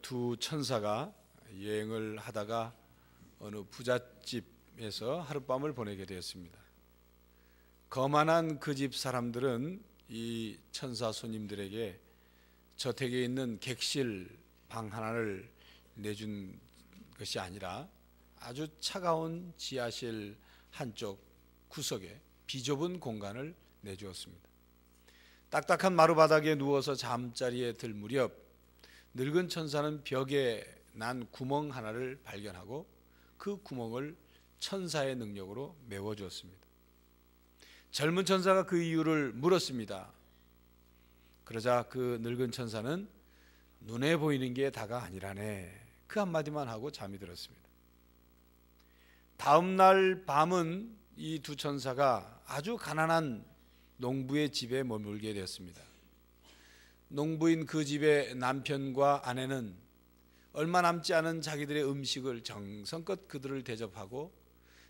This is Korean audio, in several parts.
두 천사가 여행을 하다가 어느 부잣집에서 하룻밤을 보내게 되었습니다. 거만한 그 집 사람들은 이 천사 손님들에게 저택에 있는 객실 방 하나를 내준 것이 아니라 아주 차가운 지하실 한쪽 구석에 비좁은 공간을 내주었습니다. 딱딱한 마루바닥에 누워서 잠자리에 들 무렵 늙은 천사는 벽에 난 구멍 하나를 발견하고 그 구멍을 천사의 능력으로 메워주었습니다. 젊은 천사가 그 이유를 물었습니다. 그러자 그 늙은 천사는 눈에 보이는 게 다가 아니라네, 그 한마디만 하고 잠이 들었습니다. 다음 날 밤은 이 두 천사가 아주 가난한 농부의 집에 머물게 되었습니다. 농부인 그 집의 남편과 아내는 얼마 남지 않은 자기들의 음식을 정성껏 그들을 대접하고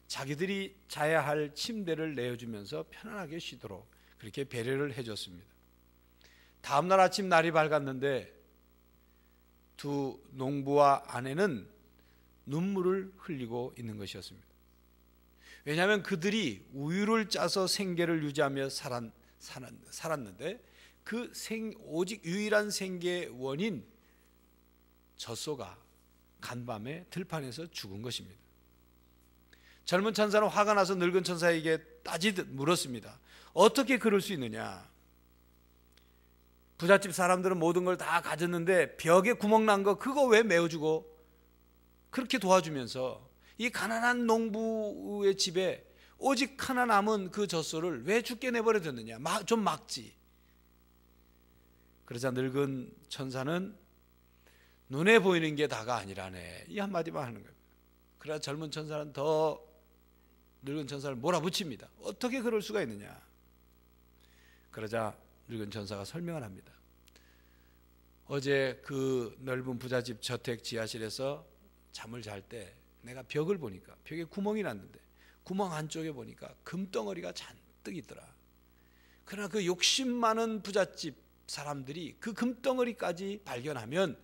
자기들이 자야 할 침대를 내어주면서 편안하게 쉬도록 그렇게 배려를 해줬습니다. 다음 날 아침 날이 밝았는데 두 농부와 아내는 눈물을 흘리고 있는 것이었습니다. 왜냐하면 그들이 우유를 짜서 생계를 유지하며 살았는데 그 오직 유일한 생계의 원인 젖소가 간밤에 들판에서 죽은 것입니다. 젊은 천사는 화가 나서 늙은 천사에게 따지듯 물었습니다. 어떻게 그럴 수 있느냐? 부잣집 사람들은 모든 걸 다 가졌는데 벽에 구멍 난 거 그거 왜 메워주고 그렇게 도와주면서 이 가난한 농부의 집에 오직 하나 남은 그 젖소를 왜 죽게 내버려 뒀느냐? 좀 막지. 그러자 늙은 천사는 눈에 보이는 게 다가 아니라네, 이 한마디만 하는 거예요. 그러자 젊은 천사는 더 늙은 천사를 몰아붙입니다. 어떻게 그럴 수가 있느냐? 그러자 늙은 천사가 설명을 합니다. 어제 그 넓은 부잣집 저택 지하실에서 잠을 잘 때 내가 벽을 보니까 벽에 구멍이 났는데 구멍 안쪽에 보니까 금덩어리가 잔뜩 있더라. 그러나 그 욕심 많은 부잣집 사람들이 그 금덩어리까지 발견하면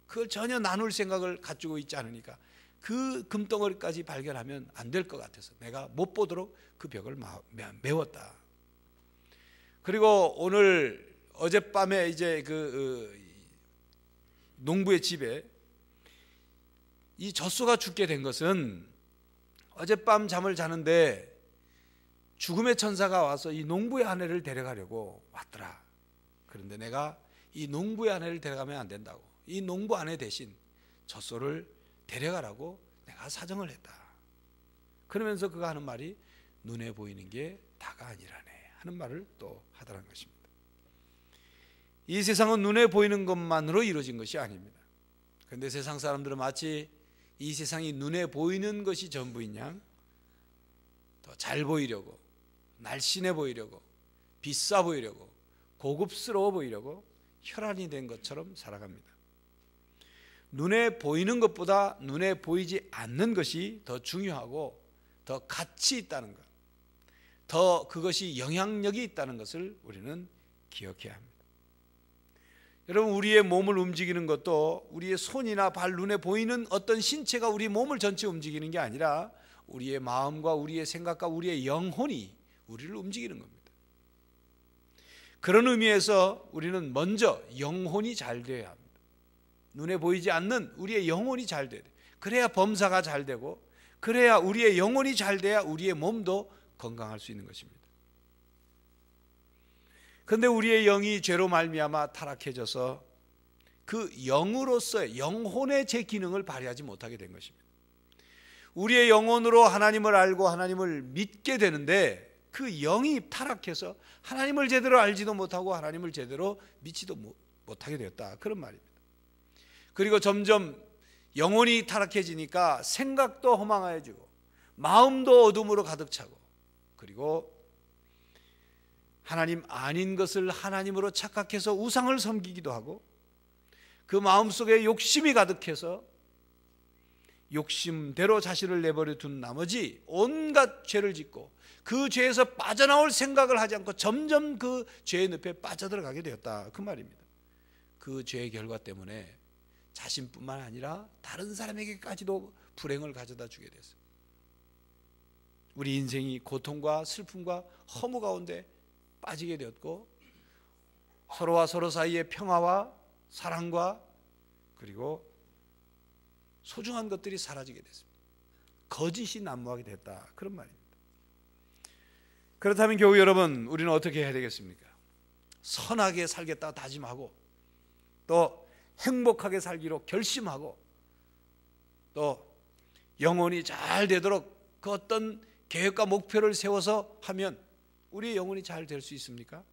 그걸 전혀 나눌 생각을 가지고 있지 않으니까 그 금덩어리까지 발견하면 안 될 것 같아서 내가 못 보도록 그 벽을 메웠다. 그리고 오늘 어젯밤에 이제 그 농부의 집에 이 젖소가 죽게 된 것은 어젯밤 잠을 자는데 죽음의 천사가 와서 이 농부의 아내를 데려가려고 왔더라. 그런데 내가 이 농부의 아내를 데려가면 안 된다고, 이 농부 아내 대신 젖소를 데려가라고 내가 사정을 했다. 그러면서 그가 하는 말이 눈에 보이는 게 다가 아니라네 하는 말을 또 하더라는 것입니다. 이 세상은 눈에 보이는 것만으로 이루어진 것이 아닙니다. 그런데 세상 사람들은 마치 이 세상이 눈에 보이는 것이 전부인 양 더 잘 보이려고, 날씬해 보이려고, 비싸 보이려고, 고급스러워 보이려고 혈안이 된 것처럼 살아갑니다. 눈에 보이는 것보다 눈에 보이지 않는 것이 더 중요하고 더 가치 있다는 것, 더 그것이 영향력이 있다는 것을 우리는 기억해야 합니다. 여러분, 우리의 몸을 움직이는 것도 우리의 손이나 발, 눈에 보이는 어떤 신체가 우리 몸을 전체 움직이는 게 아니라 우리의 마음과 우리의 생각과 우리의 영혼이 우리를 움직이는 겁니다. 그런 의미에서 우리는 먼저 영혼이 잘 되어야 합니다. 눈에 보이지 않는 우리의 영혼이 잘 돼야 돼요. 그래야 범사가 잘 되고, 그래야 우리의 영혼이 잘 돼야 우리의 몸도 건강할 수 있는 것입니다. 그런데 우리의 영이 죄로 말미암아 타락해져서 그 영으로서의 영혼의 제 기능을 발휘하지 못하게 된 것입니다. 우리의 영혼으로 하나님을 알고 하나님을 믿게 되는데 그 영이 타락해서 하나님을 제대로 알지도 못하고 하나님을 제대로 믿지도 못하게 되었다, 그런 말입니다. 그리고 점점 영혼이 타락해지니까 생각도 허망해지고 마음도 어둠으로 가득 차고, 그리고 하나님 아닌 것을 하나님으로 착각해서 우상을 섬기기도 하고, 그 마음속에 욕심이 가득해서 욕심대로 자신을 내버려 둔 나머지 온갖 죄를 짓고 그 죄에서 빠져나올 생각을 하지 않고 점점 그 죄의 늪에 빠져들어가게 되었다, 그 말입니다. 그 죄의 결과 때문에 자신뿐만 아니라 다른 사람에게까지도 불행을 가져다 주게 됐어요. 우리 인생이 고통과 슬픔과 허무 가운데 빠지게 되었고, 서로와 서로 사이의 평화와 사랑과 그리고 소중한 것들이 사라지게 됐습니다. 거짓이 난무하게 됐다, 그런 말입니다. 그렇다면 교우 여러분, 우리는 어떻게 해야 되겠습니까? 선하게 살겠다 다짐하고, 또 행복하게 살기로 결심하고, 또 영혼이 잘 되도록 그 어떤 계획과 목표를 세워서 하면 우리의 영혼이 잘 될 수 있습니까?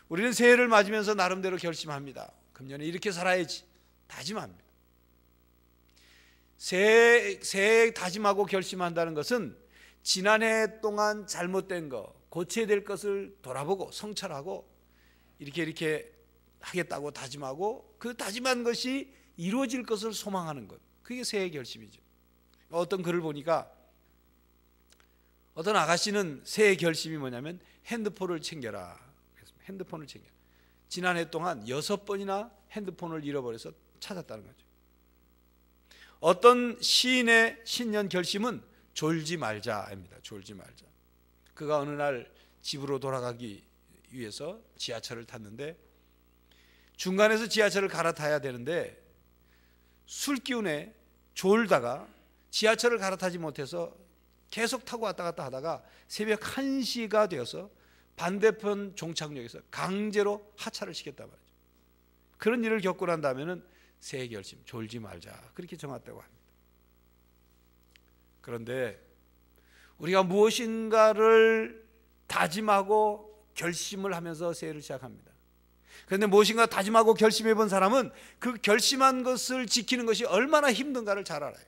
우리는 새해를 맞으면서 나름대로 결심합니다. 금년에 이렇게 살아야지 다짐합니다. 새해 다짐하고 결심한다는 것은 지난해 동안 잘못된 거, 고쳐야 될 것을 돌아보고 성찰하고 이렇게 하겠다고 다짐하고, 그 다짐한 것이 이루어질 것을 소망하는 것, 그게 새해 결심이죠. 어떤 글을 보니까 어떤 아가씨는 새해 결심이 뭐냐면 핸드폰을 챙겨라. 핸드폰을 챙겨. 지난해 동안 6번이나 핸드폰을 잃어버려서 찾았다는 거죠. 어떤 시인의 신년 결심은 졸지 말자입니다. 졸지 말자. 그가 어느 날 집으로 돌아가기 위해서 지하철을 탔는데, 중간에서 지하철을 갈아타야 되는데 술 기운에 졸다가 지하철을 갈아타지 못해서 계속 타고 왔다 갔다 하다가 새벽 1시가 되어서 반대편 종착역에서 강제로 하차를 시켰단 말이죠. 그런 일을 겪고 난 다음에는 새해 결심, 졸지 말자, 그렇게 정했다고 합니다. 그런데 우리가 무엇인가를 다짐하고 결심을 하면서 새해를 시작합니다. 그런데 무엇인가 다짐하고 결심해 본 사람은 그 결심한 것을 지키는 것이 얼마나 힘든가를 잘 알아요.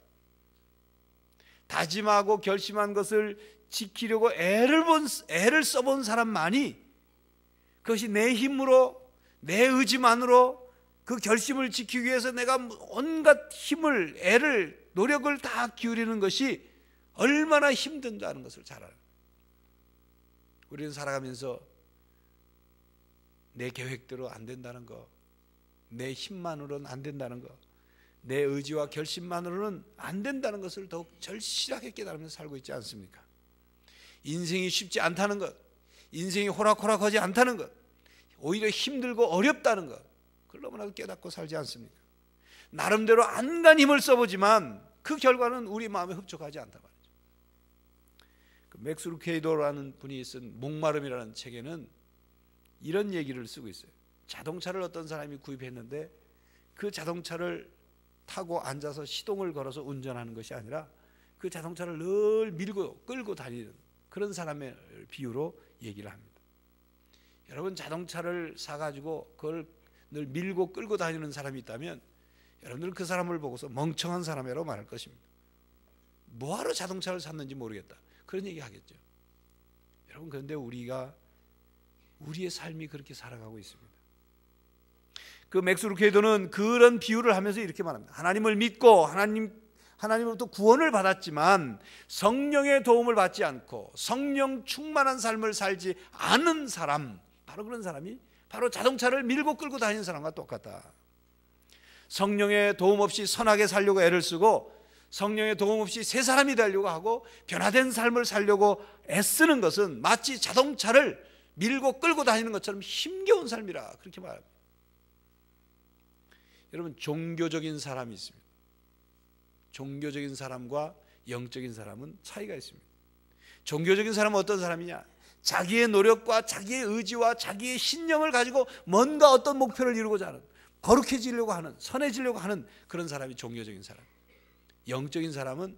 다짐하고 결심한 것을 지키려고 애를 써본 사람만이 그것이 내 힘으로, 내 의지만으로 그 결심을 지키기 위해서 내가 온갖 힘을, 애를, 노력을 다 기울이는 것이 얼마나 힘든다는 것을 잘 알아요. 우리는 살아가면서 내 계획대로 안 된다는 거, 내 힘만으로는 안 된다는 거, 내 의지와 결심만으로는 안 된다는 것을 더욱 절실하게 깨달으면서 살고 있지 않습니까? 인생이 쉽지 않다는 것, 인생이 호락호락하지 않다는 것, 오히려 힘들고 어렵다는 것, 그걸 너무나도 깨닫고 살지 않습니까? 나름대로 안간 힘을 써보지만 그 결과는 우리 마음에 흡족하지 않다 말이죠. 그 맥스 루케이도라는 분이 쓴 목마름이라는 책에는 이런 얘기를 쓰고 있어요. 자동차를 어떤 사람이 구입했는데 그 자동차를 타고 앉아서 시동을 걸어서 운전하는 것이 아니라 그 자동차를 늘 밀고 끌고 다니는 그런 사람의 비유로 얘기를 합니다. 여러분, 자동차를 사가지고 그걸 늘 밀고 끌고 다니는 사람이 있다면 여러분들은 그 사람을 보고서 멍청한 사람이라고 말할 것입니다. 뭐하러 자동차를 샀는지 모르겠다, 그런 얘기 하겠죠. 여러분, 그런데 우리의 삶이 그렇게 살아가고 있습니다. 그 맥스 루케이도는 그런 비유를 하면서 이렇게 말합니다. 하나님을 믿고 하나님으로부터 구원을 받았지만 성령의 도움을 받지 않고 성령 충만한 삶을 살지 않은 사람, 바로 그런 사람이 바로 자동차를 밀고 끌고 다니는 사람과 똑같다. 성령의 도움 없이 선하게 살려고 애를 쓰고 성령의 도움 없이 새 사람이 되려고 하고 변화된 삶을 살려고 애쓰는 것은 마치 자동차를 밀고 끌고 다니는 것처럼 힘겨운 삶이라, 그렇게 말합니다. 여러분, 종교적인 사람이 있습니다. 종교적인 사람과 영적인 사람은 차이가 있습니다. 종교적인 사람은 어떤 사람이냐? 자기의 노력과 자기의 의지와 자기의 신념을 가지고 뭔가 어떤 목표를 이루고자 하는, 거룩해지려고 하는, 선해지려고 하는 그런 사람이 종교적인 사람. 영적인 사람은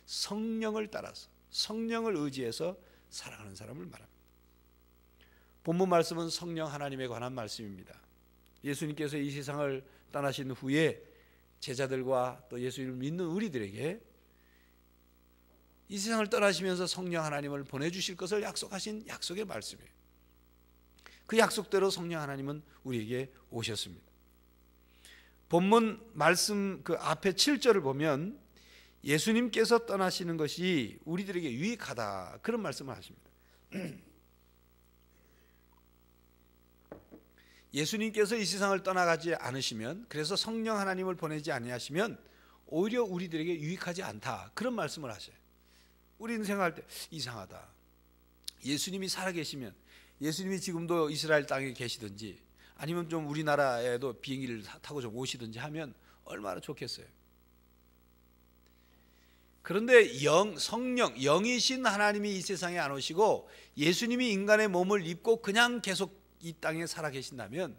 성령을 따라서, 성령을 의지해서 살아가는 사람을 말합니다. 본문 말씀은 성령 하나님에 관한 말씀입니다. 예수님께서 이 세상을 떠나신 후에 제자들과 또 예수님을 믿는 우리들에게 이 세상을 떠나시면서 성령 하나님을 보내주실 것을 약속하신 약속의 말씀이에요. 그 약속대로 성령 하나님은 우리에게 오셨습니다. 본문 말씀 그 앞에 7절을 보면 예수님께서 떠나시는 것이 우리들에게 유익하다, 그런 말씀을 하십니다. 예수님께서 이 세상을 떠나가지 않으시면, 그래서 성령 하나님을 보내지 아니하시면 오히려 우리들에게 유익하지 않다, 그런 말씀을 하셔요. 우리는 생각할 때 이상하다. 예수님이 살아계시면, 예수님이 지금도 이스라엘 땅에 계시든지 아니면 좀 우리나라에도 비행기를 타고 좀 오시든지 하면 얼마나 좋겠어요. 그런데 성령, 영이신 하나님이 이 세상에 안 오시고 예수님이 인간의 몸을 입고 그냥 계속 이 땅에 살아계신다면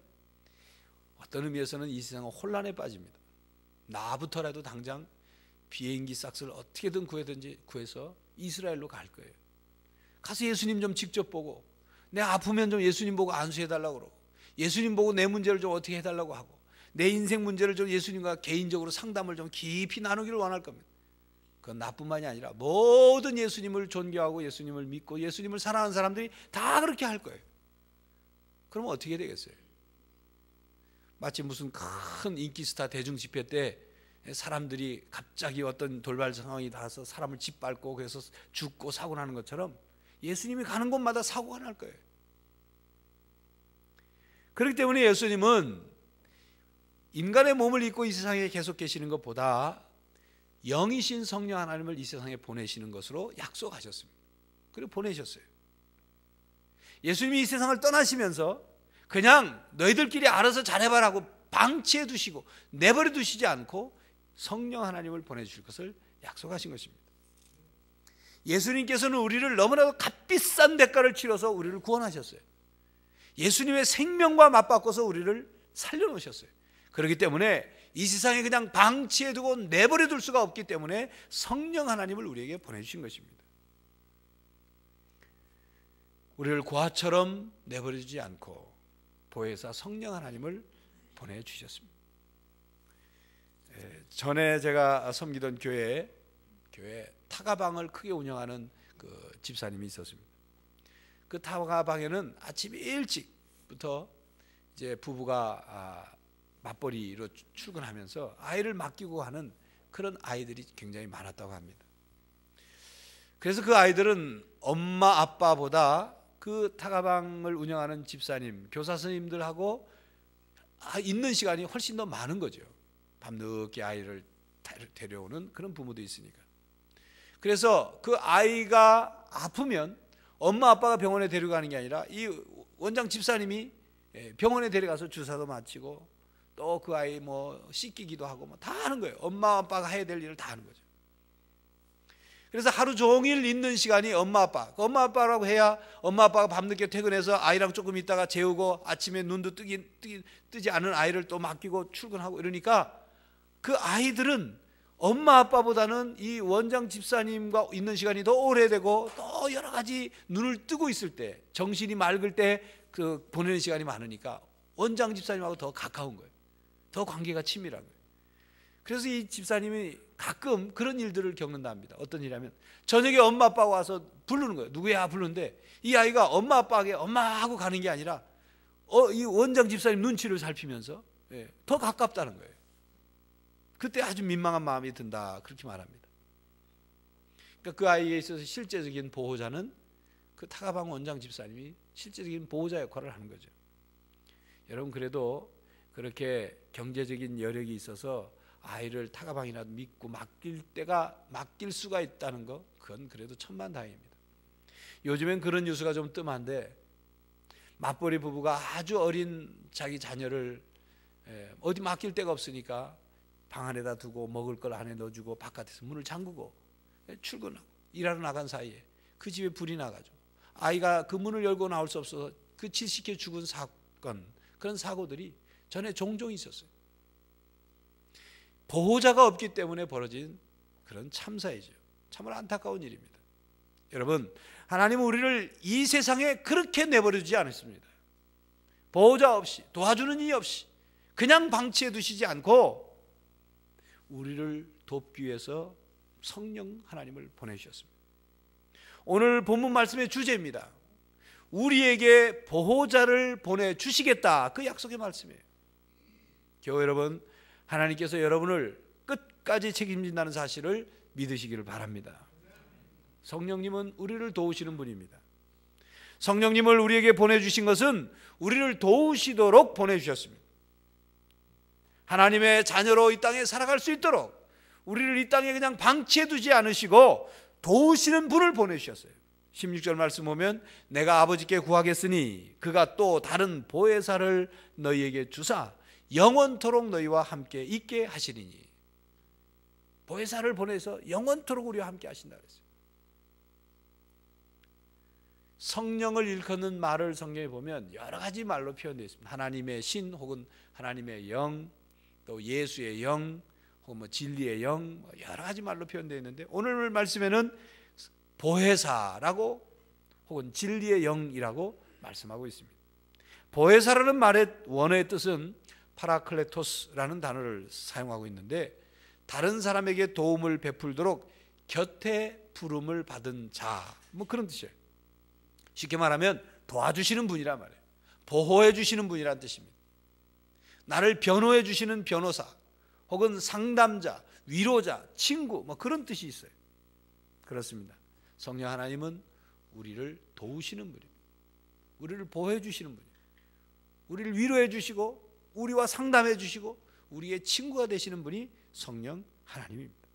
어떤 의미에서는 이 세상은 혼란에 빠집니다. 나부터라도 당장 비행기 싹스를 어떻게든 구해서 이스라엘로 갈 거예요. 가서 예수님 좀 직접 보고, 내 아프면 좀 예수님 보고 안수해달라고 그러고, 예수님 보고 내 문제를 좀 어떻게 해달라고 하고, 내 인생 문제를 좀 예수님과 개인적으로 상담을 좀 깊이 나누기를 원할 겁니다. 그건 나뿐만이 아니라 모든 예수님을 존경하고 예수님을 믿고 예수님을 사랑하는 사람들이 다 그렇게 할 거예요. 그러면 어떻게 되겠어요? 마치 무슨 큰 인기 스타 대중 집회 때 사람들이 갑자기 어떤 돌발 상황이 닿아서 사람을 짓밟고 그래서 죽고 사고 나는 것처럼 예수님이 가는 곳마다 사고가 날 거예요. 그렇기 때문에 예수님은 인간의 몸을 입고 이 세상에 계속 계시는 것보다 영이신 성령 하나님을 이 세상에 보내시는 것으로 약속하셨습니다. 그리고 보내셨어요. 예수님이 이 세상을 떠나시면서 그냥 너희들끼리 알아서 잘해봐라고 방치해 두시고 내버려 두시지 않고 성령 하나님을 보내주실 것을 약속하신 것입니다. 예수님께서는 우리를 너무나도 값비싼 대가를 치러서 우리를 구원하셨어요. 예수님의 생명과 맞바꿔서 우리를 살려놓으셨어요. 그렇기 때문에 이 세상에 그냥 방치해 두고 내버려 둘 수가 없기 때문에 성령 하나님을 우리에게 보내주신 것입니다. 우리를 고아처럼 내버려두지 않고 보혜사 성령 하나님을 보내주셨습니다. 전에 제가 섬기던 교회 타가방을 크게 운영하는 그 집사님이 있었습니다. 그 타가방에는 아침 일찍부터 이제 부부가 맞벌이로 출근하면서 아이를 맡기고 하는 그런 아이들이 굉장히 많았다고 합니다. 그래서 그 아이들은 엄마 아빠보다 그 타가방을 운영하는 집사님, 교사 선생님들하고 있는 시간이 훨씬 더 많은 거죠. 밤늦게 아이를 데려오는 그런 부모도 있으니까. 그래서 그 아이가 아프면 엄마 아빠가 병원에 데려가는 게 아니라 이 원장 집사님이 병원에 데려가서 주사도 맞히고 또 그 아이 뭐 씻기기도 하고 뭐 다 하는 거예요. 엄마 아빠가 해야 될 일을 다 하는 거죠. 그래서 하루 종일 있는 시간이 엄마 아빠라고 해야 엄마 아빠가 밤늦게 퇴근해서 아이랑 조금 있다가 재우고 아침에 눈도 뜨지 않은 아이를 또 맡기고 출근하고 이러니까 그 아이들은 엄마 아빠보다는 이 원장 집사님과 있는 시간이 더 오래되고 또 여러 가지 눈을 뜨고 있을 때, 정신이 맑을 때 그 보내는 시간이 많으니까 원장 집사님하고 더 가까운 거예요. 더 관계가 친밀한 거예요. 그래서 이 집사님이 가끔 그런 일들을 겪는답니다. 어떤 일이냐면 저녁에 엄마 아빠가 와서 부르는 거예요. 누구야 부르는데 이 아이가 엄마 아빠에게 엄마 하고 가는 게 아니라 이 원장 집사님 눈치를 살피면서 더 가깝다는 거예요. 그때 아주 민망한 마음이 든다, 그렇게 말합니다. 그러니까 그 아이에 있어서 실제적인 보호자는 그 타가방 원장 집사님이 실제적인 보호자 역할을 하는 거죠. 여러분, 그래도 그렇게 경제적인 여력이 있어서 아이를 타가방이라도 믿고 맡길 수가 있다는 거, 그건 그래도 천만다행입니다. 요즘엔 그런 뉴스가 좀 뜸한데 맞벌이 부부가 아주 어린 자기 자녀를 어디 맡길 데가 없으니까 방 안에다 두고 먹을 걸 안에 넣어주고 바깥에서 문을 잠그고 출근하고 일하러 나간 사이에 그 집에 불이 나가지고 아이가 그 문을 열고 나올 수 없어서 그 질식해 죽은 사건, 그런 사고들이 전에 종종 있었어요. 보호자가 없기 때문에 벌어진 그런 참사이죠. 참으로 안타까운 일입니다. 여러분, 하나님은 우리를 이 세상에 그렇게 내버려두지 않았습니다. 보호자 없이, 도와주는 이 없이 그냥 방치해 두시지 않고 우리를 돕기 위해서 성령 하나님을 보내주셨습니다. 오늘 본문 말씀의 주제입니다. 우리에게 보호자를 보내주시겠다, 그 약속의 말씀이에요. 교회 여러분, 하나님께서 여러분을 끝까지 책임진다는 사실을 믿으시기를 바랍니다. 성령님은 우리를 도우시는 분입니다. 성령님을 우리에게 보내주신 것은 우리를 도우시도록 보내주셨습니다. 하나님의 자녀로 이 땅에 살아갈 수 있도록 우리를 이 땅에 그냥 방치해 두지 않으시고 도우시는 분을 보내주셨어요. 16절 말씀 보면 내가 아버지께 구하겠으니 그가 또 다른 보혜사를 너희에게 주사 영원토록 너희와 함께 있게 하시리니. 보혜사를 보내서 영원토록 우리와 함께 하신다 그랬어요. 성령을 일컫는 말을 성경에 보면 여러 가지 말로 표현되어 있습니다. 하나님의 신 혹은 하나님의 영, 또 예수의 영, 혹은 뭐 진리의 영, 여러 가지 말로 표현되어 있는데 오늘 말씀에는 보혜사라고 혹은 진리의 영이라고 말씀하고 있습니다. 보혜사라는 말의 원어의 뜻은 파라클레토스라는 단어를 사용하고 있는데 다른 사람에게 도움을 베풀도록 곁에 부름을 받은 자, 뭐 그런 뜻이에요. 쉽게 말하면 도와주시는 분이란 말이에요. 보호해 주시는 분이란 뜻입니다. 나를 변호해 주시는 변호사 혹은 상담자, 위로자, 친구, 뭐 그런 뜻이 있어요. 그렇습니다. 성령 하나님은 우리를 도우시는 분입니다. 우리를 보호해 주시는 분입니다. 우리를 위로해 주시고 우리와 상담해 주시고 우리의 친구가 되시는 분이 성령 하나님입니다.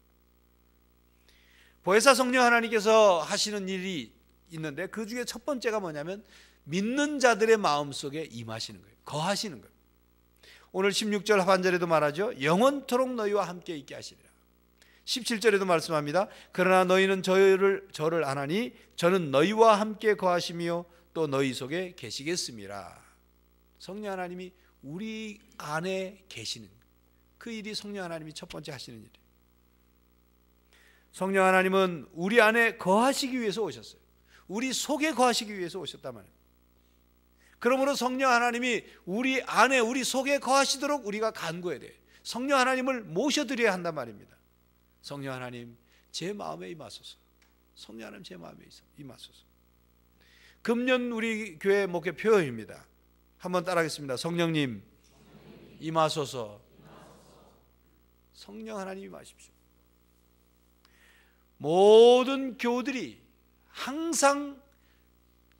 보혜사 성령 하나님께서 하시는 일이 있는데 그 중에 첫 번째가 뭐냐면 믿는 자들의 마음속에 임하시는 거예요. 거하시는 거예요. 오늘 16절 하반절에도 말하죠. 영원토록 너희와 함께 있게 하시리라. 17절에도 말씀합니다. 그러나 너희는 저를 아나니 저는 너희와 함께 거하시며 또 너희 속에 계시겠습니다. 성령 하나님이 우리 안에 계시는 그 일이 성령 하나님이 첫 번째 하시는 일이에요. 성령 하나님은 우리 안에 거하시기 위해서 오셨어요. 우리 속에 거하시기 위해서 오셨단 말이에요. 그러므로 성령 하나님이 우리 안에 우리 속에 거하시도록 우리가 간구해야 돼요. 성령 하나님을 모셔드려야 한단 말입니다. 성령 하나님 제 마음에 임하소서. 성령 하나님 제 마음에 임하소서. 금년 우리 교회 목회 표어입니다. 한번 따라하겠습니다. 성령님 임하소서. 성령 하나님 임하십시오. 모든 교우들이 항상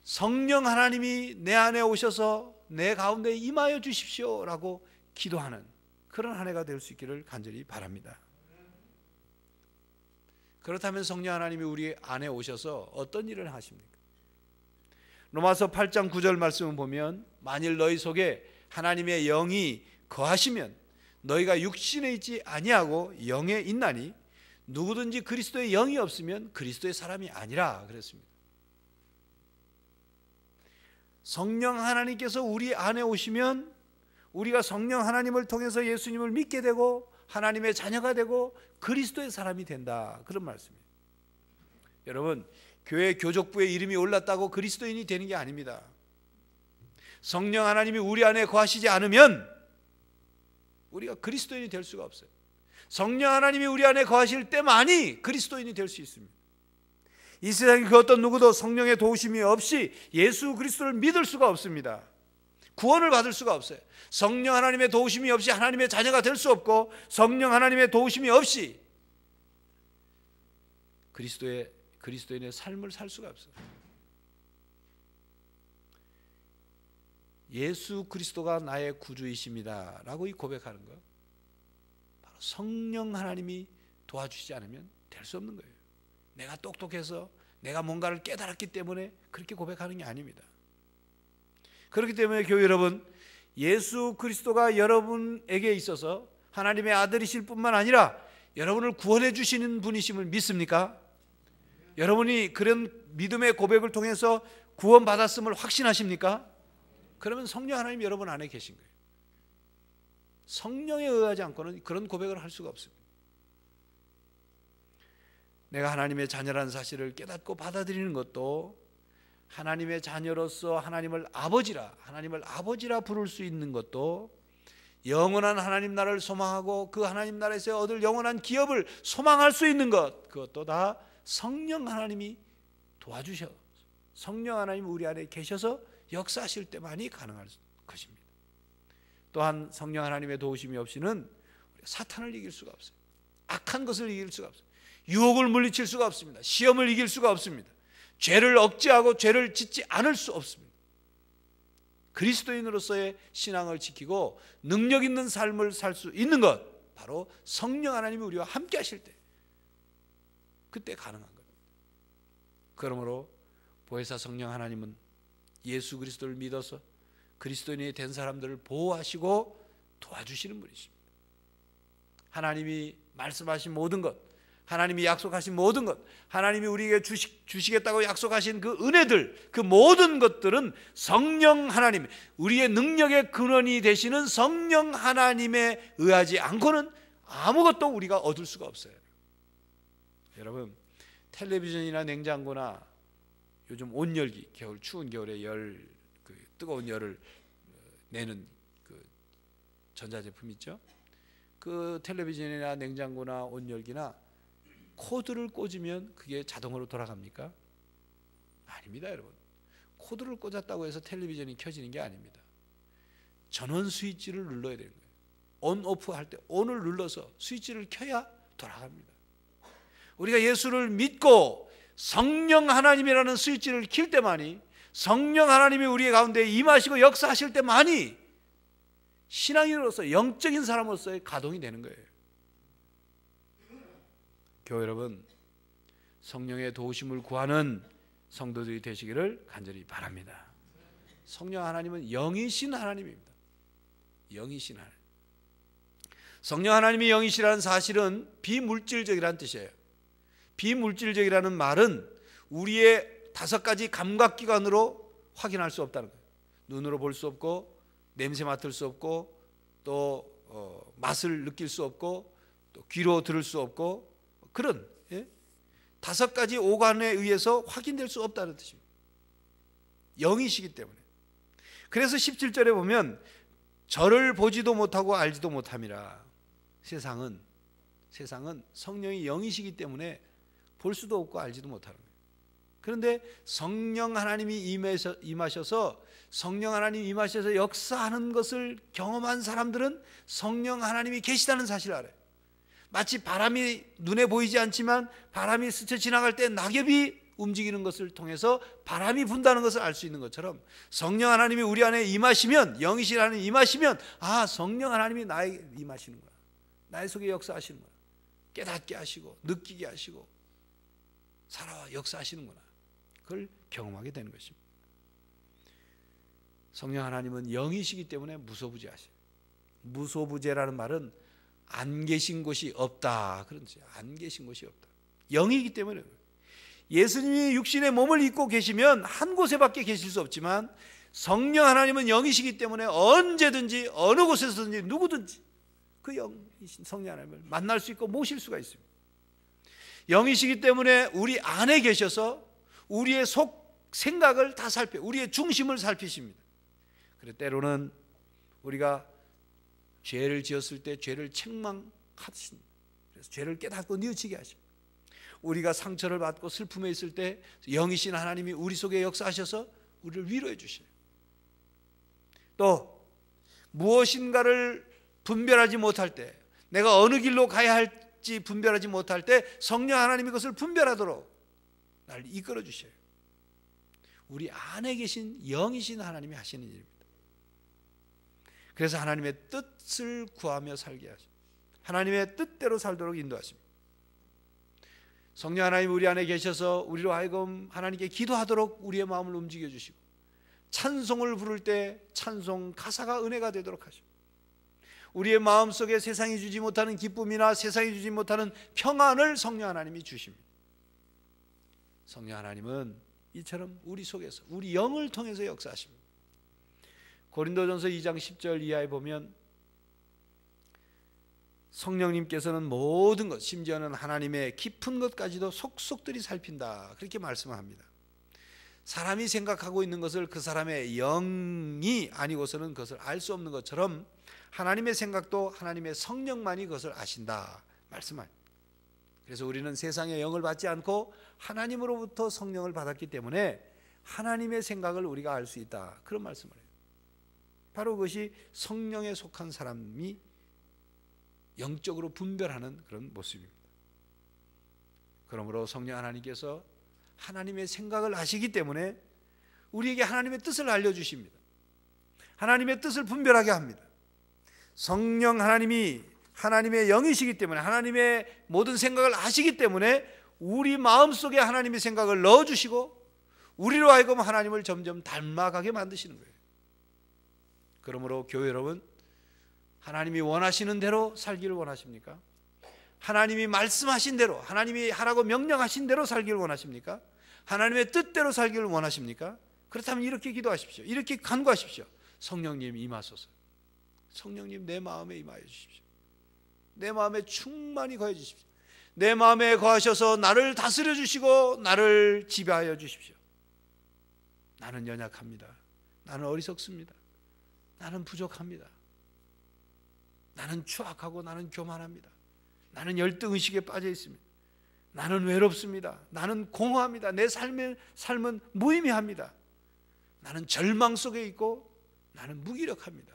성령 하나님이 내 안에 오셔서 내 가운데 임하여 주십시오라고 기도하는 그런 한 해가 될 수 있기를 간절히 바랍니다. 그렇다면 성령 하나님이 우리 안에 오셔서 어떤 일을 하십니까? 로마서 8장 9절 말씀을 보면 만일 너희 속에 하나님의 영이 거하시면 너희가 육신에 있지 아니하고 영에 있나니 누구든지 그리스도의 영이 없으면 그리스도의 사람이 아니라 그랬습니다. 성령 하나님께서 우리 안에 오시면 우리가 성령 하나님을 통해서 예수님을 믿게 되고 하나님의 자녀가 되고 그리스도의 사람이 된다. 그런 말씀이에요. 여러분, 교회 교족부에 이름이 올랐다고 그리스도인이 되는 게 아닙니다. 성령 하나님이 우리 안에 거하시지 않으면 우리가 그리스도인이 될 수가 없어요. 성령 하나님이 우리 안에 거하실 때만이 그리스도인이 될 수 있습니다. 이 세상에 그 어떤 누구도 성령의 도우심이 없이 예수 그리스도를 믿을 수가 없습니다. 구원을 받을 수가 없어요. 성령 하나님의 도우심이 없이 하나님의 자녀가 될 수 없고 성령 하나님의 도우심이 없이 그리스도인의 삶을 살 수가 없어요. 예수 그리스도가 나의 구주이십니다 라고 고백하는 것, 바로 성령 하나님이 도와주시지 않으면 될 수 없는 거예요. 내가 똑똑해서 내가 뭔가를 깨달았기 때문에 그렇게 고백하는 게 아닙니다. 그렇기 때문에 교회 여러분, 예수 그리스도가 여러분에게 있어서 하나님의 아들이실 뿐만 아니라 여러분을 구원해 주시는 분이심을 믿습니까? 여러분이 그런 믿음의 고백을 통해서 구원받았음을 확신하십니까? 그러면 성령 하나님 여러분 안에 계신 거예요. 성령에 의하지 않고는 그런 고백을 할 수가 없습니다. 내가 하나님의 자녀라는 사실을 깨닫고 받아들이는 것도 하나님의 자녀로서 하나님을 아버지라 부를 수 있는 것도 영원한 하나님 나라를 소망하고 그 하나님 나라에서 얻을 영원한 기업을 소망할 수 있는 것, 그것도 다 성령 하나님이 도와주셔. 성령 하나님 우리 안에 계셔서 역사하실 때만이 가능할 것입니다. 또한 성령 하나님의 도우심이 없이는 사탄을 이길 수가 없어요. 악한 것을 이길 수가 없어요. 유혹을 물리칠 수가 없습니다. 시험을 이길 수가 없습니다. 죄를 억제하고 죄를 짓지 않을 수 없습니다. 그리스도인으로서의 신앙을 지키고 능력 있는 삶을 살 수 있는 것, 바로 성령 하나님이 우리와 함께 하실 때, 그때 가능한 겁니다. 그러므로 보혜사 성령 하나님은 예수 그리스도를 믿어서 그리스도인이 된 사람들을 보호하시고 도와주시는 분이십니다. 하나님이 말씀하신 모든 것, 하나님이 약속하신 모든 것, 하나님이 우리에게 주시겠다고 약속하신 그 은혜들, 그 모든 것들은 성령 하나님, 우리의 능력의 근원이 되시는 성령 하나님에 의하지 않고는 아무것도 우리가 얻을 수가 없어요. 여러분, 텔레비전이나 냉장고나 요즘 온열기, 겨울 추운 겨울에 뜨거운 열을 내는 그 전자제품 있죠? 그 텔레비전이나 냉장고나 온열기나 코드를 꽂으면 그게 자동으로 돌아갑니까? 아닙니다, 여러분. 코드를 꽂았다고 해서 텔레비전이 켜지는 게 아닙니다. 전원 스위치를 눌러야 되는 거예요. 온, 오프 할 때 온을 눌러서 스위치를 켜야 돌아갑니다. 우리가 예수를 믿고 성령 하나님이라는 스위치를 킬 때만이, 성령 하나님이 우리 가운데 임하시고 역사하실 때만이 신앙인으로서, 영적인 사람으로서의 가동이 되는 거예요. 교회 여러분, 성령의 도우심을 구하는 성도들이 되시기를 간절히 바랍니다. 성령 하나님은 영이신 하나님입니다. 영이신 하나님. 성령 하나님이 영이시라는 사실은 비물질적이라는 뜻이에요. 비물질적이라는 말은 우리의 5가지 감각기관으로 확인할 수 없다는 거예요. 눈으로 볼 수 없고, 냄새 맡을 수 없고, 또 맛을 느낄 수 없고, 또 귀로 들을 수 없고, 그런 5가지 오감에 의해서 확인될 수 없다는 뜻입니다. 영이시기 때문에. 그래서 17절에 보면 저를 보지도 못하고 알지도 못함이라. 세상은 성령이 영이시기 때문에 볼 수도 없고 알지도 못하는 거예요. 그런데 성령 하나님이 임하셔서, 성령 하나님이 임하셔서 역사하는 것을 경험한 사람들은 성령 하나님이 계시다는 사실을 알아요. 마치 바람이 눈에 보이지 않지만 바람이 스쳐 지나갈 때 낙엽이 움직이는 것을 통해서 바람이 분다는 것을 알 수 있는 것처럼, 성령 하나님이 우리 안에 임하시면, 영이신 하나님이 임하시면, 아, 성령 하나님이 나에게 임하시는구나, 나의 속에 역사하시는구나, 깨닫게 하시고 느끼게 하시고 살아와 역사하시는구나, 그걸 경험하게 되는 것입니다. 성령 하나님은 영이시기 때문에 무소부재하시죠. 무소부재라는 말은 안 계신 곳이 없다, 그런 뜻이에요. 안 계신 곳이 없다. 영이기 때문에. 예수님이 육신의 몸을 입고 계시면 한 곳에밖에 계실 수 없지만, 성령 하나님은 영이시기 때문에 언제든지 어느 곳에서든지 누구든지 그 영이신 성령 하나님을 만날 수 있고 모실 수가 있습니다. 영이시기 때문에 우리 안에 계셔서 우리의 속 생각을 다 우리의 중심을 살피십니다. 그래서 때로는 우리가 죄를 지었을 때 죄를 책망하십니다. 그래서 죄를 깨닫고 뉘우치게 하십니다. 우리가 상처를 받고 슬픔에 있을 때 영이신 하나님이 우리 속에 역사하셔서 우리를 위로해 주셔요. 또 무엇인가를 분별하지 못할 때, 내가 어느 길로 가야 할지 분별하지 못할 때 성령 하나님이 그것을 분별하도록 나를 이끌어 주셔요. 우리 안에 계신 영이신 하나님이 하시는 일입니다. 그래서 하나님의 뜻을 구하며 살게 하십니다. 하나님의 뜻대로 살도록 인도하십니다. 성령 하나님 우리 안에 계셔서 우리로 하여금 하나님께 기도하도록 우리의 마음을 움직여 주시고, 찬송을 부를 때 찬송 가사가 은혜가 되도록 하십니다. 우리의 마음속에 세상이 주지 못하는 기쁨이나 세상이 주지 못하는 평안을 성령 하나님이 주십니다. 성령 하나님은 이처럼 우리 속에서 우리 영을 통해서 역사하십니다. 고린도전서 2장 10절 이하에 보면 성령님께서는 모든 것, 심지어는 하나님의 깊은 것까지도 속속들이 살핀다, 그렇게 말씀합니다. 사람이 생각하고 있는 것을 그 사람의 영이 아니고서는 그것을 알 수 없는 것처럼 하나님의 생각도 하나님의 성령만이 그것을 아신다 말씀합니다. 그래서 우리는 세상의 영을 받지 않고 하나님으로부터 성령을 받았기 때문에 하나님의 생각을 우리가 알 수 있다, 그런 말씀을 해요. 바로 그것이 성령에 속한 사람이 영적으로 분별하는 그런 모습입니다. 그러므로 성령 하나님께서 하나님의 생각을 아시기 때문에 우리에게 하나님의 뜻을 알려주십니다. 하나님의 뜻을 분별하게 합니다. 성령 하나님이 하나님의 영이시기 때문에, 하나님의 모든 생각을 아시기 때문에 우리 마음속에 하나님의 생각을 넣어주시고 우리로 하여금 하나님을 점점 닮아가게 만드시는 거예요. 그러므로 교회 여러분, 하나님이 원하시는 대로 살기를 원하십니까? 하나님이 말씀하신 대로, 하나님이 하라고 명령하신 대로 살기를 원하십니까? 하나님의 뜻대로 살기를 원하십니까? 그렇다면 이렇게 기도하십시오. 이렇게 간구하십시오. 성령님 임하소서. 성령님 내 마음에 임하여 주십시오. 내 마음에 충만히 거해 주십시오. 내 마음에 거하셔서 나를 다스려 주시고 나를 지배하여 주십시오. 나는 연약합니다. 나는 어리석습니다. 나는 부족합니다. 나는 추악하고 나는 교만합니다. 나는 열등의식에 빠져 있습니다. 나는 외롭습니다. 나는 공허합니다. 내 삶은 무의미합니다. 나는 절망 속에 있고 나는 무기력합니다.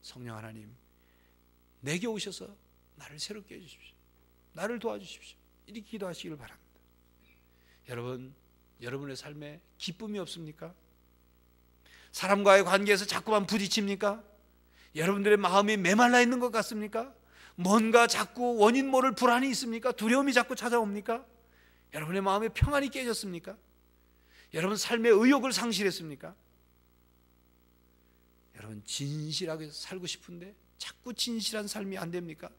성령 하나님, 내게 오셔서 나를 새롭게 해주십시오. 나를 도와주십시오. 이렇게 기도하시기를 바랍니다. 여러분, 여러분의 삶에 기쁨이 없습니까? 사람과의 관계에서 자꾸만 부딪힙니까? 여러분들의 마음이 메말라 있는 것 같습니까? 뭔가 자꾸 원인 모를 불안이 있습니까? 두려움이 자꾸 찾아옵니까? 여러분의 마음에 평안이 깨졌습니까? 여러분 삶의 의욕을 상실했습니까? 여러분 진실하게 살고 싶은데 자꾸 진실한 삶이 안 됩니까?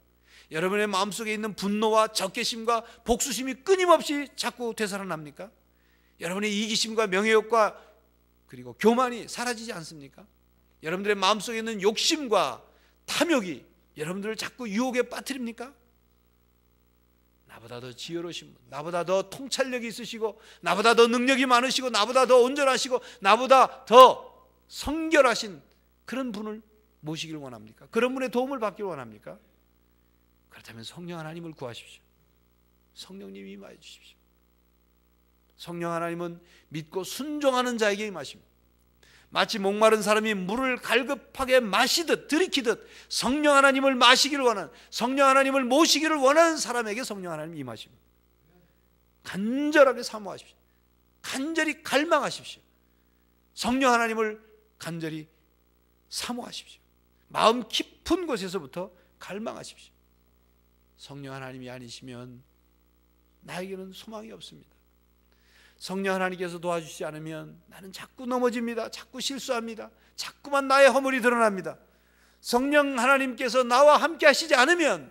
여러분의 마음속에 있는 분노와 적개심과 복수심이 끊임없이 자꾸 되살아납니까? 여러분의 이기심과 명예욕과 그리고 교만이 사라지지 않습니까? 여러분들의 마음속에 있는 욕심과 탐욕이 여러분들을 자꾸 유혹에 빠뜨립니까? 나보다 더 지혜로우신 분, 나보다 더 통찰력이 있으시고 나보다 더 능력이 많으시고 나보다 더 온전하시고 나보다 더 성결하신 그런 분을 모시기를 원합니까? 그런 분의 도움을 받기를 원합니까? 그렇다면 성령 하나님을 구하십시오. 성령님이 임하여 주십시오. 성령 하나님은 믿고 순종하는 자에게 임하십니다. 마치 목마른 사람이 물을 갈급하게 마시듯 들이키듯 성령 하나님을 마시기를 원하는, 성령 하나님을 모시기를 원하는 사람에게 성령 하나님이 임하십니다. 간절하게 사모하십시오. 간절히 갈망하십시오. 성령 하나님을 간절히 사모하십시오. 마음 깊은 곳에서부터 갈망하십시오. 성령 하나님이 아니시면 나에게는 소망이 없습니다. 성령 하나님께서 도와주시지 않으면 나는 자꾸 넘어집니다. 자꾸 실수합니다. 자꾸만 나의 허물이 드러납니다. 성령 하나님께서 나와 함께 하시지 않으면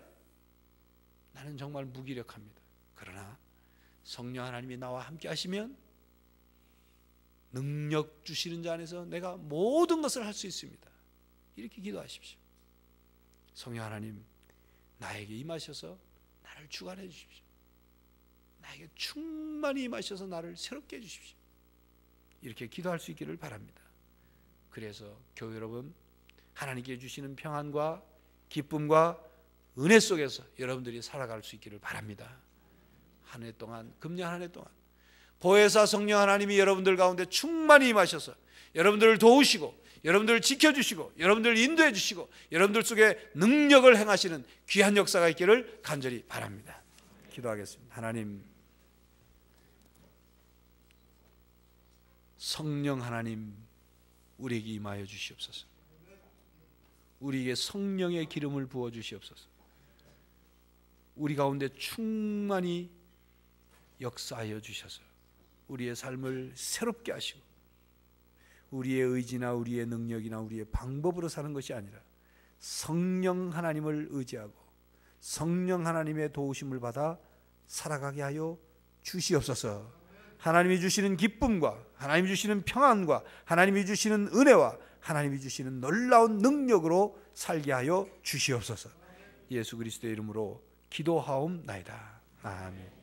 나는 정말 무기력합니다. 그러나 성령 하나님이 나와 함께 하시면 능력 주시는 자 안에서 내가 모든 것을 할 수 있습니다. 이렇게 기도하십시오. 성령 하나님, 나에게 임하셔서 나를 주관해 주십시오. 나에게 충만히 임하셔서 나를 새롭게 해주십시오. 이렇게 기도할 수 있기를 바랍니다. 그래서 교회 여러분, 하나님께 주시는 평안과 기쁨과 은혜 속에서 여러분들이 살아갈 수 있기를 바랍니다. 한 해 동안, 금년 한 해 동안 보혜사 성령 하나님이 여러분들 가운데 충만히 임하셔서 여러분들을 도우시고 여러분들을 지켜주시고 여러분들을 인도해 주시고 여러분들 속에 능력을 행하시는 귀한 역사가 있기를 간절히 바랍니다. 기도하겠습니다. 하나님, 성령 하나님, 우리에게 임하여 주시옵소서. 우리에게 성령의 기름을 부어 주시옵소서. 우리 가운데 충만히 역사하여 주셔서 우리의 삶을 새롭게 하시고 우리의 의지나 우리의 능력이나 우리의 방법으로 사는 것이 아니라 성령 하나님을 의지하고 성령 하나님의 도우심을 받아 살아가게 하여 주시옵소서. 하나님이 주시는 기쁨과 하나님이 주시는 평안과 하나님이 주시는 은혜와 하나님이 주시는 놀라운 능력으로 살게 하여 주시옵소서. 예수 그리스도의 이름으로 기도하옵나이다. 아멘.